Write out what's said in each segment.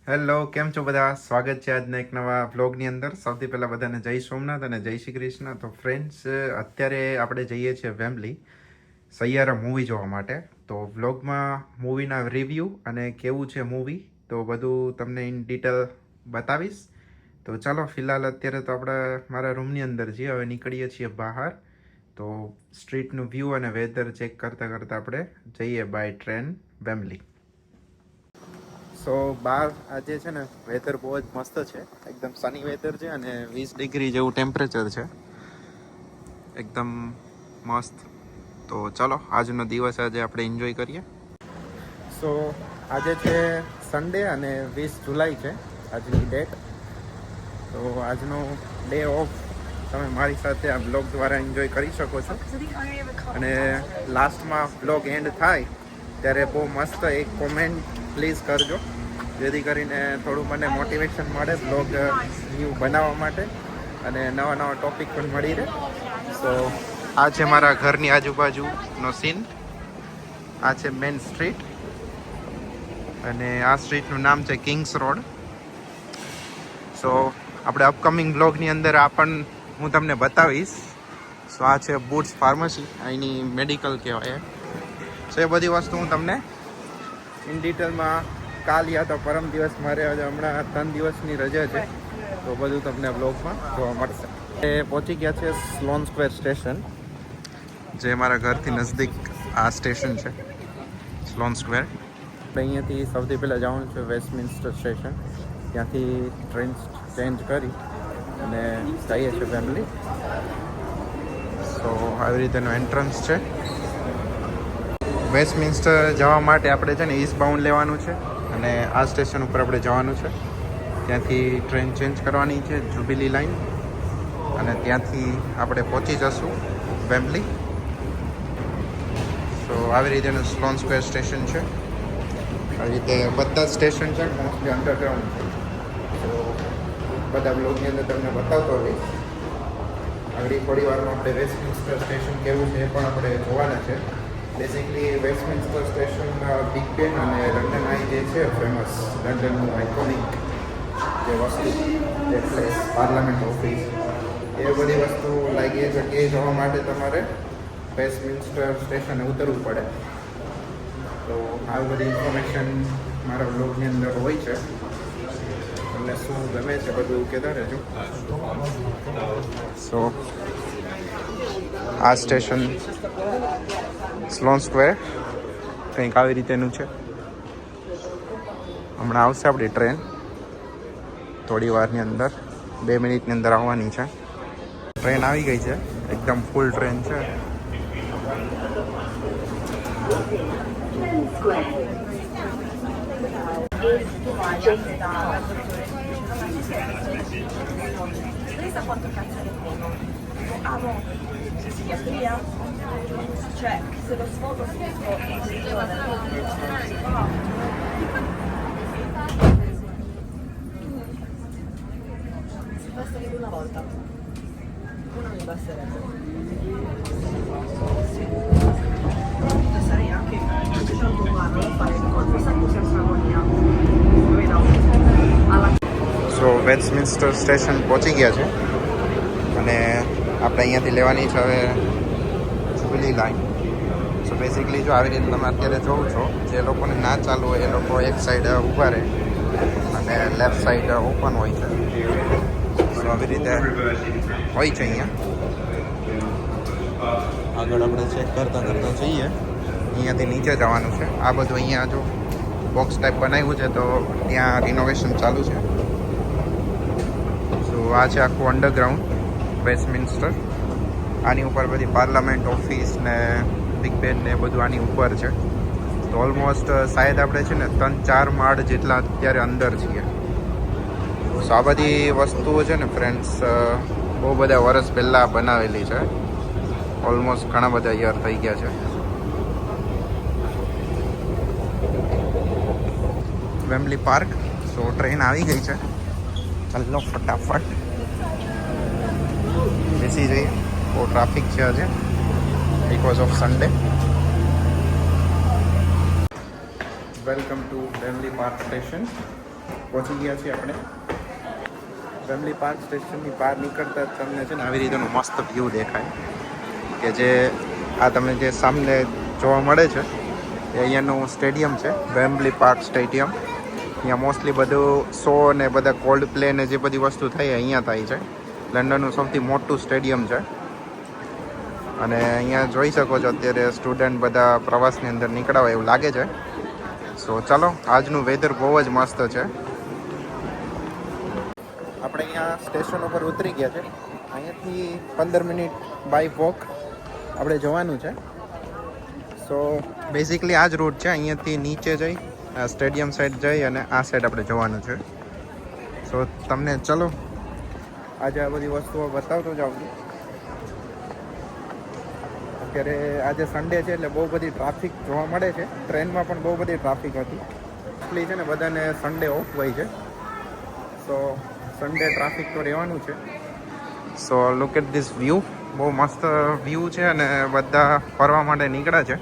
Hello, કેમ છો બધા? સ્વાગત છે આજના એક નવા વ્લોગની અંદર. સૌથી પહેલાં બધાને જય સોમનાથ અને જય શ્રી કૃષ્ણ. તો ફ્રેન્ડ્સ, અત્યારે આપણે જઈએ છીએ વેમ્બલી સૈયારા મૂવી જોવા માટે. તો વ્લોગમાં મૂવીના રિવ્યૂ અને કેવું છે મૂવી તો બધું તમને ઇન ડિટેલ બતાવીશ. તો ચાલો, ફિલહાલ અત્યારે તો આપણે મારા રૂમની અંદર છીએ. હવે નીકળીએ છીએ બહાર. તો સ્ટ્રીટનું વ્યૂ અને વેધર ચેક કરતાં કરતાં આપણે જઈએ બાય ટ્રેન વેમ્બલી. સો બહાર આજે છે ને વેધર બહુ જ મસ્ત છે. એકદમ સની વેધર છે અને 20 ડિગ્રી જેવું ટેમ્પરેચર છે. એકદમ મસ્ત. તો ચલો, આજનો દિવસ આજે આપણે એન્જોય કરીએ. સો આજે છે સન્ડે અને 20 જુલાઈ છે આજની ડેટ. તો આજનો ડે ઓફ તમે મારી સાથે આ બ્લોગ દ્વારા એન્જોય કરી શકો છો. અને લાસ્ટમાં બ્લોગ એન્ડ થાય ત્યારે બહુ મસ્ત એક કોમેન્ટ પ્લીઝ કરજો, જેથી કરીને થોડું મને મોટિવેશન મળે બ્લોગ ન્યૂ બનાવવા માટે અને નવા નવા ટોપિક પણ મળી રહે. સો આ છે મારા ઘરની આજુબાજુનો સીન. આ છે મેન સ્ટ્રીટ અને આ સ્ટ્રીટનું નામ છે કિંગ્સ રોડ. સો આપણે અપકમિંગ બ્લોગની અંદર આ પણ હું તમને બતાવીશ. સો આ છે બુટ્સ ફાર્મસી, અહીંની મેડિકલ કહેવાય. સો એ બધી વસ્તુ હું તમને ઇન ડિટેલમાં કાલ યા તો પરમ દિવસ, મારે આજે હમણાં 3 દિવસની રજા છે, તો બધું તમને બ્લોગમાં જોવા મળશે. એ પહોંચી ગયા છે સ્લોન સ્ક્વેર સ્ટેશન, જે મારા ઘરથી નજદીક આ સ્ટેશન છે સ્લોન સ્ક્વેર. આપણે અહીંયાથી સૌથી પહેલાં જવાનું છે વેસ્ટમિન્સ્ટર સ્ટેશન. ત્યાંથી ટ્રેન ચેન્જ કરી અને જઈએ છીએ ફેમિલી. સો આવી રીતેનું એન્ટ્રન્સ છે. વેસ્ટમિન્સ્ટર જવા માટે આપણે છે ને ઈસ્ટ બાઉન્ડ લેવાનું છે અને આ સ્ટેશન ઉપર આપણે જવાનું છે. ત્યાંથી ટ્રેન ચેન્જ કરવાની છે જ્યુબિલી લાઇન અને ત્યાંથી આપણે પહોંચી જશું વેમ્બલી. સો આવી રીતેનું સ્લોન સ્ક્વેર સ્ટેશન છે. આવી રીતે બધા જ સ્ટેશન છે મોસ્ટલી અંડરગ્રાઉન્ડ છે. તો બધા બ્લોગની અંદર તમને બતાવતો હોઈશ. આગળ થોડી વારમાં આપણે વેસ્ટમિન્સ્ટર સ્ટેશન કેવું છે એ પણ આપણે જોવાના છે. બેઝિકલી વેસ્ટમિન્સ્ટર સ્ટેશન બિગ બેન અને લંડન આઈ જે છે ફેમસ, લંડનનું આઇકોનિક જે વસ્તુ, જે પ્લેસ, પાર્લામેન્ટ ઓફિસ, એ બધી વસ્તુ લાગી એ જગ્યાએ જવા માટે તમારે વેસ્ટમિન્સ્ટર સ્ટેશને ઉતરવું પડે. તો આવી બધી ઇન્ફોર્મેશન મારા બ્લોગની અંદર હોય છે. તમને શું ગમે છે બધું કહેતા રહેજો. સો આ સ્ટેશન સ્લોન સ્ક્વેર કંઈક આવી રીતેનું છે. હમણાં આવશે આપણી ટ્રેન થોડી વારની અંદર, 2 મિનિટની અંદર આવવાની છે. ટ્રેન આવી ગઈ છે, એકદમ ફૂલ ટ્રેન છે. Una volta, una mi basterebbe. Sarei anche diciamo umano da fare con questa cosa senza agonia. Vedo alla સો વેસ્ટમિન્સ્ટર સ્ટેશન પહોંચી ગયા છે અને આપણે અહીંયાથી લેવાની છે હવે જ્યુબિલી લાઇન. સો બેઝિકલી જો આવી રીતે તમે અત્યારે જોવો છો, જે લોકોને ના ચાલુ હોય એ લોકો એક સાઈડ ઊભા રહે અને લેફ્ટ સાઈડ ઓપન હોય છે. સો આવી રીતે હોય છે અહીંયા. આગળ આપણે ચેક કરતાં જઈએ. અહીંયાથી નીચે જવાનું છે. આ બધું અહીંયા જો બોક્સ ટાઈપ બનાવ્યું છે, તો ત્યાં રિનોવેશન ચાલુ છે. સો આ છે આખું અંડરગ્રાઉન્ડ વેસ્ટમિન્સ્ટર. આની ઉપર બધી પાર્લામેન્ટ ઓફિસ ને બિગ બેન ને બધું આની ઉપર છે. તો ઓલમોસ્ટ શાયદ આપણે છે ને 3-4 માળ જેટલા અત્યારે અંદર છીએ. સો આ બધી વસ્તુઓ છે ને ફ્રેન્ડ્સ બહુ બધા વર્ષ પહેલાં બનાવેલી છે. ઓલમોસ્ટ ઘણા બધા યર થઈ ગયા છે. Wembley park. સો ટ્રેન આવી ગઈ છે, ચાલો ફટાફટ બેસી જઈએ. બહુ ટ્રાફિક છે આજે because of Sunday. Welcome to Wembley Park station. પહોંચી ગયા છીએ આપણે વેમ્બલી પાર્ક સ્ટેશનની બહાર નીકળતા જ તમને છે ને આવી રીતેનો મસ્ત વ્યૂ દેખાય કે જે આ તમને જે સામને જોવા મળે છે એ અહીંયાનું સ્ટેડિયમ છે વેમ્બલી પાર્ક સ્ટેડિયમ. અહીંયા મોસ્ટલી બધું શો ને બધા કોલ્ડ પ્લે ને જે બધી વસ્તુ થઈ અહીંયા થાય છે. લંડનનું સૌથી મોટું સ્ટેડિયમ છે અને અહીંયા જોઈ શકો છો અત્યારે સ્ટુડન્ટ બધા પ્રવાસની અંદર નીકળ્યા હોય એવું લાગે છે. સો ચાલો, આજનું વેધર બહુ જ મસ્ત છે. આપણે અહીંયા સ્ટેશન ઉપર ઉતરી ગયા છે. અહીંયાથી 15 મિનિટ બાય વોક આપણે જવાનું છે. સો બેઝિકલી આ જ રૂટ છે. અહીંયાથી નીચે જઈ સ્ટેડિયમ સાઈડ જઈ અને આ સાઈડ આપણે જવાનું છે. સો તમને ચલો આજે આ બધી વસ્તુઓ બતાવતો જાઉં છું. અત્યારે આજે સન્ડે છે એટલે બહુ બધી ટ્રાફિક જોવા મળે છે. ટ્રેનમાં પણ બહુ બધી ટ્રાફિક હતી. એટલી છે ને બધાને સન્ડે ઓફ હોય છે. સો સન્ડે ટ્રાફિક તો રહેવાનું છે. સો લુક એટ ધીસ વ્યૂ. બહુ મસ્ત વ્યૂ છે અને બધા ફરવા માટે નીકળ્યા છે.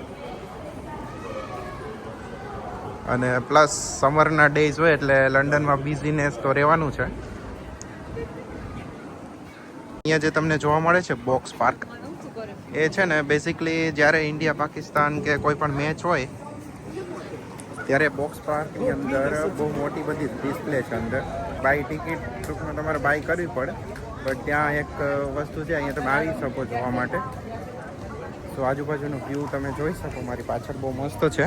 અને પ્લસ સમરના ડેઝ હોય એટલે લંડનમાં બિઝીનેસ તો રહેવાનું છે. અહીંયા જે તમને જોવા મળે છે બોક્સ પાર્ક, એ છે ને બેઝિકલી જ્યારે ઇન્ડિયા પાકિસ્તાન કે કોઈ પણ મેચ હોય ત્યારે બોક્સ પાર્કની અંદર બહુ મોટી બધી ડિસ્પ્લે છે. અંદર બાય ટિકિટ ટૂંકમાં તમારે બાય કરવી પડે, બટ ત્યાં એક વસ્તુ છે અહીંયા તમે આવી શકો જોવા માટે. સો આજુબાજુનો વ્યૂ તમે જોઈ શકો. મારી પાછળ બહુ મસ્ત છે.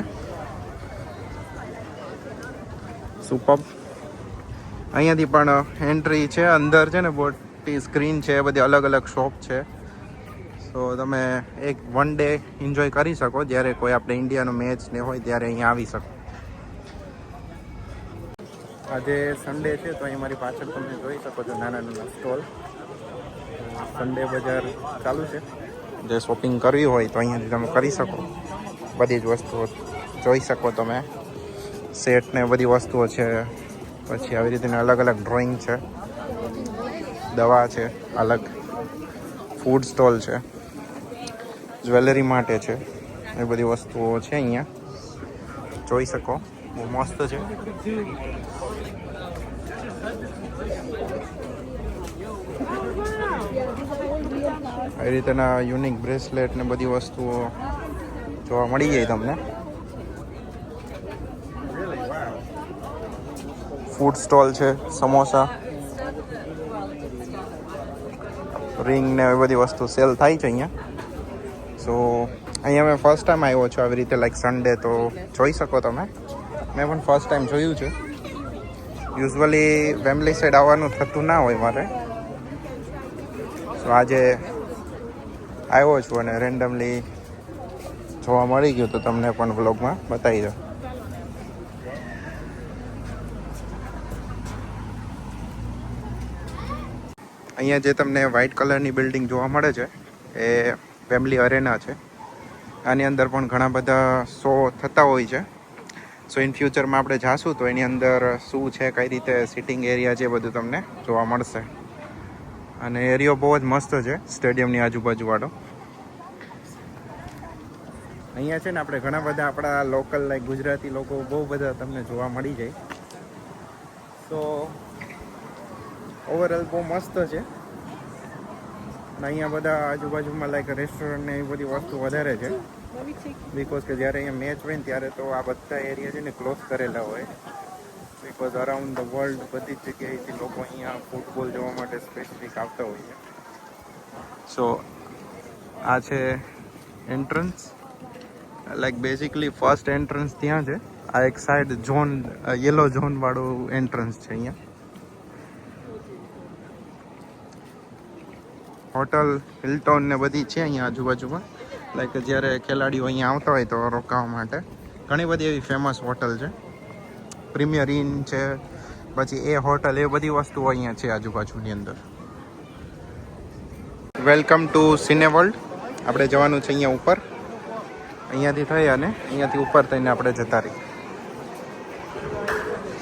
સુપર. અહીંયાથી પણ એન્ટ્રી છે. અંદર છે ને મોટી સ્ક્રીન છે, બધી અલગ અલગ શોપ છે. તો તમે એક વન ડે એન્જોય કરી શકો જ્યારે કોઈ આપણે ઇન્ડિયાનો મેચ ને હોય ત્યારે અહીંયા આવી શકો. આજે સન્ડે છે તો અહીં મારી પાછળ તમે જોઈ શકો છો નાના નાના સ્ટોલ. સન્ડે બજાર ચાલુ છે. જે શોપિંગ કરવી હોય તો અહીંયાથી તમે કરી શકો. બધી જ વસ્તુઓ જોઈ શકો તમે. સેટ ને બધી વસ્તુઓ છે. પછી આવી રીતે અલગ અલગ ડ્રોઈંગ છે, દવા છે, અલગ ફૂડ સ્ટોલ છે, જ્વેલરી માટે છે. એ બધી વસ્તુઓ છે અહીંયા જોઈ શકો. બહુ મસ્ત છે. આવી રીતના યુનિક બ્રેસલેટ ને બધી વસ્તુઓ જોવા મળી જાય તમને. ફૂડ સ્ટોલ છે, સમોસા, રિંગ ને એ બધી વસ્તુ સેલ થાય છે અહીંયા. સો અહીંયા મેં ફર્સ્ટ ટાઈમ આવ્યો છું આવી રીતે લાઈક સન્ડે, તો જોઈ શકો તમે. મેં પણ ફર્સ્ટ ટાઈમ જોયું છે. યુઝ્યુઅલી વેમ્બલી સાઈડ આવવાનું થતું ના હોય મારે. સો આજે આવ્યો છું અને રેન્ડમલી જોવા મળી ગયું તો તમને પણ વ્લોગમાં બતાવી દઉં. અહીંયા જે તમને વ્હાઇટ કલરની બિલ્ડિંગ જોવા મળે છે એ વેમ્બલી અરેના છે. આની અંદર પણ ઘણા બધા શો થતા હોય છે. સો ઇન ફ્યુચરમાં આપણે જાશું તો એની અંદર શું છે, કઈ રીતે સિટિંગ એરિયા છે, બધું તમને જોવા મળશે. અને એરિયો બહુ જ મસ્ત છે સ્ટેડિયમની આજુબાજુવાળો. અહીંયા છે ને આપણે ઘણા બધા આપણા લોકલ લાઈક ગુજરાતી લોકો બહુ બધા તમને જોવા મળી જાય. સો ઓવરઓલ બહુ મસ્ત છે. અને અહીંયા બધા આજુબાજુમાં લાઈક રેસ્ટોરન્ટ ને એવી બધી વસ્તુ વધારે છે. બિકોઝ કે જ્યારે અહીંયા મેચ હોય ને ત્યારે તો આ બધા એરિયા છે ને ક્લોઝ કરેલા હોય. બિકોઝ અરાઉન્ડ ધ વર્લ્ડ બધી જ જગ્યાએથી લોકો અહીંયા ફૂટબોલ જોવા માટે સ્પેસિફિક આવતા હોય છે. સો આ છે entrance. Like basically first entrance ત્યાં છે. આ એક સાઈડ ઝોન યલો ઝોન વાળું એન્ટ્રન્સ છે અહીંયા. હોટલ હિલ્ટોન ને બધી છે અહીંયા આજુબાજુમાં. લાઈક જ્યારે ખેલાડીઓ અહીંયા આવતા હોય તો રોકાવા માટે ઘણી બધી એવી ફેમસ હોટલ છે. પ્રીમિયર ઇન છે, પછી એ હોટલ, એ બધી વસ્તુઓ અહીંયા છે આજુબાજુની અંદર. Welcome to cine world. આપણે જવાનું છે અહીંયા ઉપર. અહીંયાથી થઈ અને અહીંયાથી ઉપર થઈને આપણે જતા રહીએ.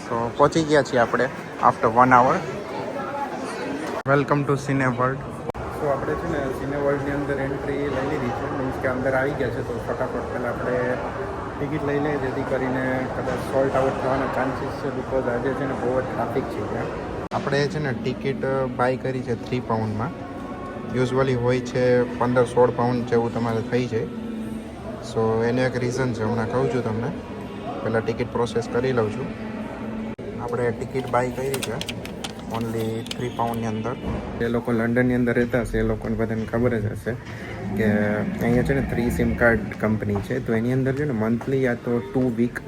સો પહોંચી ગયા છીએ આપણે after 1 hour. Welcome to cine world. તો આપણે છે ને સિને વર્લ્ડની અંદર એન્ટ્રી લઈ લીધી છે. મીન્સ કે અંદર આવી ગયા છે. તો ફટાફટ પહેલાં આપણે ટિકિટ લઈ લે જેથી કરીને કદાચ સોલ્ટ આઉટ થવાના ચાન્સીસ છે બિકોઝ આજે છે ને બહુ જ ટ્રાફિક છે ત્યાં. આપણે છે ને ટિકિટ બાય કરી છે 3 પાઉન્ડમાં. યુઝવલી હોય છે 15-16 પાઉન્ડ જેવું તમારે થઈ જાય. સો એનું એક રીઝન છે, હમણાં કહું છું તમને. પહેલાં ટિકિટ પ્રોસેસ કરી લઉં છું. આપણે ટિકિટ બાય કરી છે ઓનલી 3 પાઉન્ડની અંદર. જે લોકો લંડનની અંદર રહેતા હશે એ લોકોને બધાને ખબર જ હશે કે અહીંયા છે ને 3 સિમ કાર્ડ કંપની છે. તો એની અંદર છે ને મંથલી યા તો 2 વીક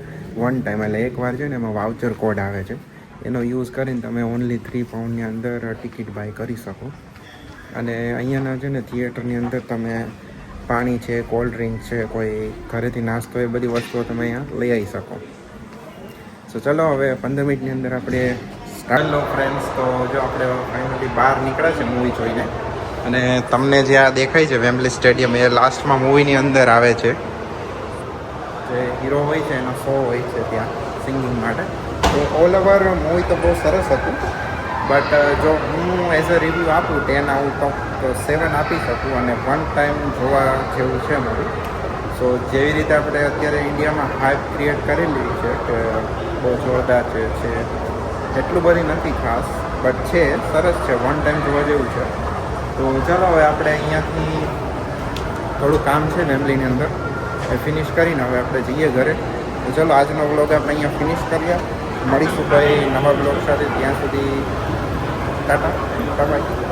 1 ટાઈમ એટલે એકવાર છે ને એમાં વાઉચર કોડ આવે છે. એનો યુઝ કરીને તમે ઓનલી 3 પાઉન્ડની અંદર ટિકિટ બાય કરી શકો. અને અહીંયાના છે ને થિયેટરની અંદર તમે પાણી છે, કોલ્ડ ડ્રિંક છે, કોઈ ઘરેથી નાસ્તો એ બધી વસ્તુઓ તમે અહીંયા લઈ આવી શકો. સો ચલો હવે 15 મિનિટની અંદર આપણે સ્ટાર્ટ. લો ફ્રેન્ડ્સ, તો જો આપણે ફાઇનલી બહાર નીકળ્યા છે મૂવી જોઈને. અને તમને જે આ દેખાય છે વેમ્બલી સ્ટેડિયમ એ લાસ્ટમાં મૂવીની અંદર આવે છે. જે હીરો હોય છે એનો શો હોય છે ત્યાં સિંગિંગ માટે. તો ઓલ ઓવર મૂવી તો બહુ સરસ હતું. બટ જો હું એઝ અ રિવ્યૂ આપું 10 આઉટ ઓફ 7 આપી શકું. અને 1 ટાઈમ જોવા જેવું છે મૂવી. સો જેવી રીતે આપણે અત્યારે ઇન્ડિયામાં હાઇપ ક્રિએટ કરેલી છે કે બહુ જોરદાર છે એટલું બધી નથી ખાસ, બટ છે, સરસ છે, 1 ટાઈમ જોવા જેવું છે. તો ચાલો હવે આપણે અહીંયાથી થોડું કામ છે વેમ્બલીની અંદર એ ફિનિશ કરીને હવે આપણે જઈએ ઘરે. તો ચાલો આજનો વ્લોગ આપણે અહીંયા ફિનિશ કરીએ. મળીશું ભાઈ નવા બ્લોગ સાથે. ત્યાં સુધી ટાટા બાય.